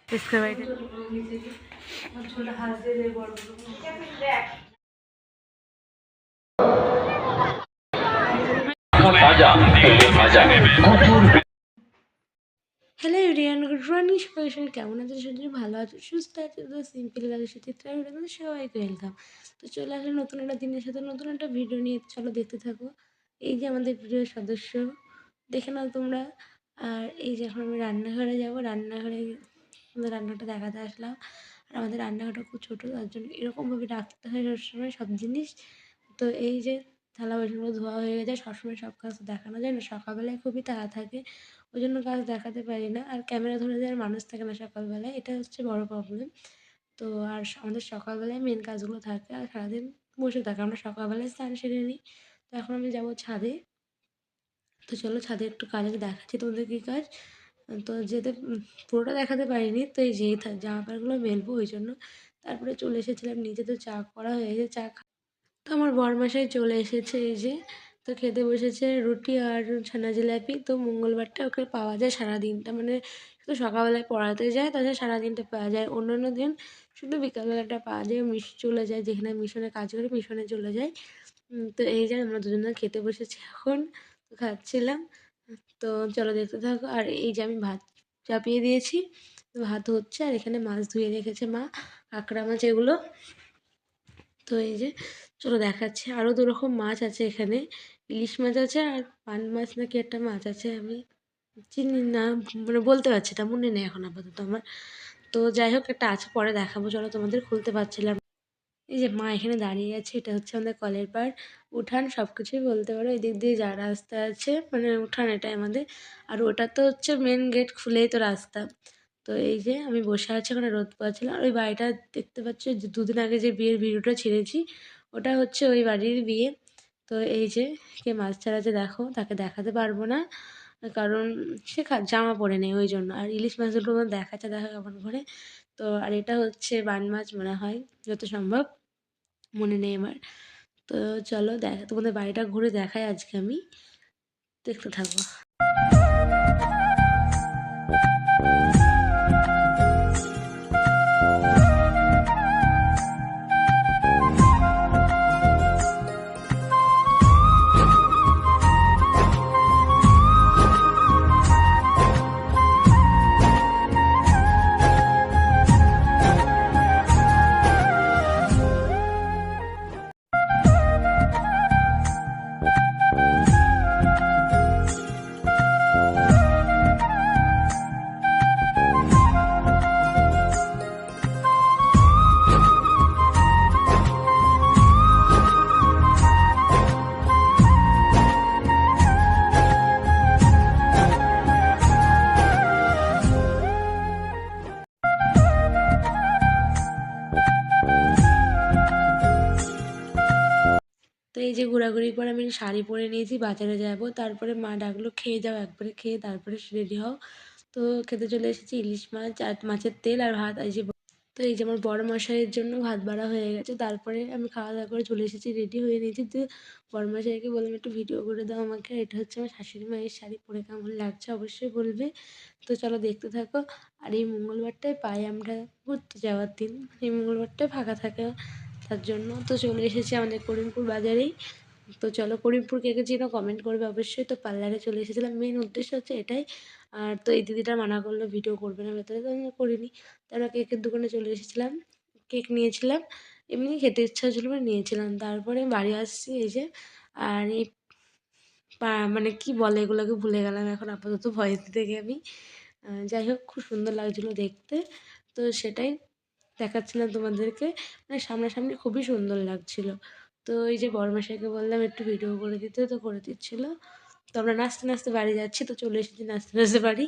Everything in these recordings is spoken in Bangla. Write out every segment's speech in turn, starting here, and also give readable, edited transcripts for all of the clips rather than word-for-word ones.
इसके बैठे হ্যালো এভরিওয়ান, গুড মর্নিং। সবাই কেমন আছে? সবাই ভালো আছে, সুস্থ আছে। তো সিম্পল গালের সাথে সবাইকে ওয়েলকাম। তো চলে আসলে নতুন একটা দিনের সাথে নতুন একটা ভিডিও নিয়ে। চলো দেখতে থাকো। এই যে আমাদের প্রিয় সদস্য, দেখে নাও তোমরা। আর এই যে এখন আমি রান্নাঘরে যাবো, রান্নাঘরে আমাদের রান্নাটা দেখাতে আসলাম। আর আমাদের রান্নাঘরটা খুব ছোটো, তার জন্য এরকমভাবে রাখতে হয় সবসময় সব জিনিস। তো এই যে থালা বাসনগুলো ধোয়া হয়ে গেছে, সবসময় সব কাজ দেখানো যায় না, সকালবেলায় খুবই তাড়া থাকে, ওই জন্য কাজ দেখাতে পারি না। আর ক্যামেরা ধরে দেওয়ার মানুষ থাকে না সকালবেলায়, এটা হচ্ছে বড় প্রবলেম। তো আর আমাদের সকালবেলায় মেন কাজগুলো থাকে, আর সারাদিন বসে থাকে। আমরা সকালবেলায় স্নান সেরে নিই। তো এখন আমি যাবো ছাদে। তো চলো ছাদে একটু কাজ দেখাচ্ছি তোমাদের কী কাজ। তো যেতে পুরোটা দেখাতে পারিনি, তো এই যেই জামা কাপড়গুলো মেলবো ওই জন্য। তারপরে চলে এসেছিলাম নিচে, তো চা করা হয়ে গেছে, তো আমার বরমশাই চলে এসেছে এই যে। তো খেতে বসেছে রুটি আর ছানা জিলাপি। তো মঙ্গলবারটা ওকে পাওয়া যায় সারাদিনটা, মানে শুধু সকালবেলায় পড়াতে যায়, তাছাড়া সারাদিনটা পাওয়া যায়। অন্যান্য দিন শুধু বিকালবেলাটা পাওয়া যায়, চলে যায় যেখানে মিশনে কাজ করে, মিশনে চলে যায়। তো এই যে আমরা দুজনে খেতে বসেছি এখন, তো খাচ্ছিলাম। তো চলো দেখতে থাকো। আর এই যে আমি ভাত চাপিয়ে দিয়েছি, ভাত হচ্ছে। আর এখানে মাছ ধুয়ে রেখেছে মা, কাঁকড়া মাছ এগুলো। তো এই যে চলো দেখাচ্ছি, আরও দুরকম মাছ আছে এখানে। ইলিশ মাছ আছে আর পান মাছ নাকি একটা মাছ আছে, আমি চিনি না, মানে বলতে পারছি না, মনে নেই এখন আপাতত আমার। তো যাই হোক, একটা আছে, পরে দেখাবো। চলো, তোমাদের খুলতে পারছিলাম। এই যে মা এখানে দাঁড়িয়ে আছে, এটা হচ্ছে আমাদের কলের পাড়, উঠান সব কিছুই বলতে পারো। এদিক দিয়ে যা রাস্তা আছে, মানে উঠান এটাই আমাদের। আর ওটা তো হচ্ছে মেন গেট খুলেই তো রাস্তা। তো এই যে আমি বসে আছি, ওখানে রোদ পাচ্ছিলাম। আর ওই বাড়িটা দেখতে পাচ্ছ, যে দুদিন আগে যে বিয়ের ভিডিওটা ছেড়েছি, ওটা হচ্ছে ওই বাড়ির বিয়ে। তো এই যে কে মাছ ছাড়াচ্ছে দেখো, তাকে দেখাতে পারবো না, কারণ সে জামা পরে নেই ওই জন্য। আর ইলিশ মাছগুলো দেখাচ্ছে, দেখা কেমন করে। তো আর এটা হচ্ছে বান মাছ মনে হয়, যত সম্ভব, মনে নেই আমার। তো চলো তোমাদের বাড়িটা ঘুরে দেখাই আজকে আমি, দেখতে থাকবো। তো এই যে ঘোরাঘুরির পর আমি শাড়ি পরে নিয়েছি, বাজারে যাব। তারপরে মা ডাকলো, খেয়ে যাও, একবারে খেয়ে তারপরে রেডি হও। তো খেতে চলে এসেছি ইলিশ মাছ আর মাছের তেল আর ভাত। এই যে, তো এই যে আমার বড় মশাইয়ের জন্য ভাত বাড়া হয়ে গেছে। তারপরে আমি খাওয়া দাওয়া করে চলে এসেছি, রেডি হয়ে নিয়েছি। তো বড় মশাইকে বললাম একটু ভিডিও করে দাও আমাকে। এটা হচ্ছে আমার শাশুড়ি মায়ের শাড়ি, পরে কেমন লাগছে অবশ্যই বলবে। তো চলো দেখতে থাকো। আর এই মঙ্গলবারটাই পাই আমরা ঘুরতে যাওয়ার দিন, এই মঙ্গলবারটাই ফাঁকা থাকে, তার জন্য তো চলে এসেছি আমাদের করিমপুর বাজারেই। তো চলো, করিমপুর কে কে চিনো কমেন্ট করবে অবশ্যই। তো পার্লারে চলে এসেছিলাম, মেন উদ্দেশ্য হচ্ছে এটাই। আর তো এই দিদিটা মানা করলো ভিডিও করবে না ভেতরে, তো আমি করিনি। তারপর কেকের দোকানে চলে এসেছিলাম, কেক নিয়েছিলাম, এমনি খেতে ইচ্ছা হচ্ছিল বলে নিয়েছিলাম। তারপরে বাড়ি আসছি এই যে। আর এই মানে কি বলে এগুলোকে, ভুলে গেলাম এখন আপাতত ভয়েস দিতে গিয়ে আমি। যাই হোক, খুব সুন্দর লাগছিলো দেখতে, তো সেটাই দেখাচ্ছিলাম তোমাদেরকে। মানে সামনাসামনি খুবই সুন্দর লাগছিল। তো এই যে বড়মশাইকে বললাম একটু ভিডিও করে দিতে, তো করে দিচ্ছিলো। তো আমরা নাচতে নাচতে বাড়ি যাচ্ছি, তো চলে এসেছি নাচতে নাচতে বাড়ি।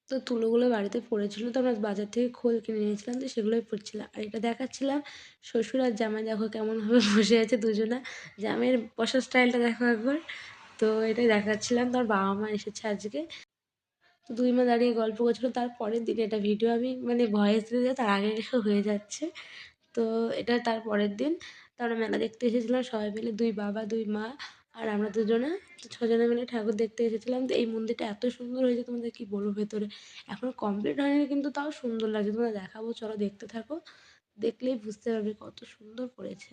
তো তুলোগুলো বাড়িতে পড়েছিল, তো আমরা বাজার থেকে খোল কিনে নিয়েছিলাম, তো সেগুলোই পড়ছিলাম। আর এটা দেখাচ্ছিলাম শ্বশুর আর জামাই, দেখো কেমনভাবে বসে আছে দুজনা, জামাইয়ের বসার স্টাইলটা দেখো একবার। তো এটাই দেখাচ্ছিলাম। তো আমার বাবা মা এসেছে আজকে, তো দুই মা দাঁড়িয়ে গল্প করছিলো। তার পরের দিন এটা ভিডিও আমি মানে ভয়েস দিতে যাই, তার আগে হয়ে যাচ্ছে। তো এটা তার পরের দিন। তো আমরা মেলা দেখতে এসেছিলাম সবাই মিলে, দুই বাবা দুই মা আর আমরা দুজনে 6 জনে মিলে ঠাকুর দেখতে এসেছিলাম। তো এই মন্দিরটা এত সুন্দর হয়েছে তোমাদের কি বলবো ভেতরে। এখনো কমপ্লিট হয়নি কিন্তু তাও সুন্দর লাগছে। তোমাদের দেখাবো, চলো দেখতে থাকো। দেখলেই বুঝতে পারবে কত সুন্দর করেছে।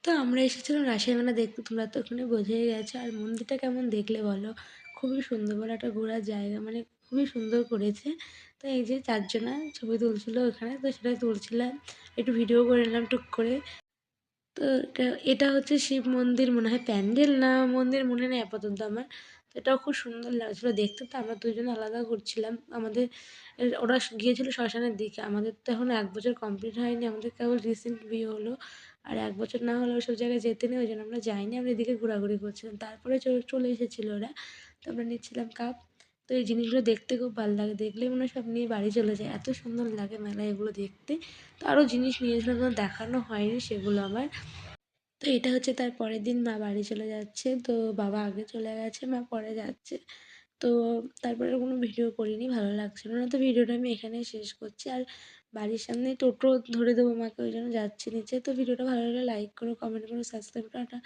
তো আমরা এসেছিলাম রাসের মেলা দেখতে, তোমরা তো ওখানে বোঝাই গেছো। আর মন্দিরটা কেমন দেখলে বলো, খুবই সুন্দর, বলে একটা ঘোরার জায়গা, মানে খুবই সুন্দর করেছে। তো এই যে 4 জনা ছবি তুলছিল ওখানে, তো সেটা তুলছিলাম, একটু ভিডিও করে নিলাম টুক করে। তো এটা হচ্ছে শিব মন্দির মনে হয়, প্যান্ডেল না মন্দির মনে নেই আপাতত আমার। তো এটাও খুব সুন্দর লাগছিলো দেখতে। তো আমরা দুজনে আলাদা ঘুরছিলাম। আমাদের ওরা গিয়েছিল শ্মশানের দিকে, আমাদের তো এখন 1 বছর কমপ্লিট হয়নি, আমাদের কেবল রিসেন্ট বিয়ে হলো। আর 1 বছর না হলে ওসব জায়গায় যেতে নেই, ওই জন্য আমরা যাইনি, আমরা এদিকে ঘোরাঘুরি করছিলাম। তারপরে চলে এসেছিলো ওরা, তো আমরা নিচ্ছিলাম কাপ। তো এই জিনিসগুলো দেখতে খুব ভালো লাগে, দেখলেই মনে হয় সব নিয়ে বাড়ি চলে যায়, এত সুন্দর লাগে মেলায় এগুলো দেখতে। তো আরও জিনিস নিয়েছিলাম, তো দেখানো হয়নি সেগুলো আমার। তো এটা হচ্ছে তার পরের দিন, মা বাড়ি চলে যাচ্ছে, তো বাবা আগে চলে গেছে, মা পরে যাচ্ছে। তো তারপরে কোনো ভিডিও করিনি, ভালো লাগছিল না, তো ভিডিওটা আমি এখানেই শেষ করছি। আর বাড়ির সামনেই টোটো ধরে দেবো মাকে, ওই জন্য যাচ্ছি নিচে। তো ভিডিওটা ভালো লাগলে লাইক করো, কমেন্ট করো, সাবস্ক্রাইব করো।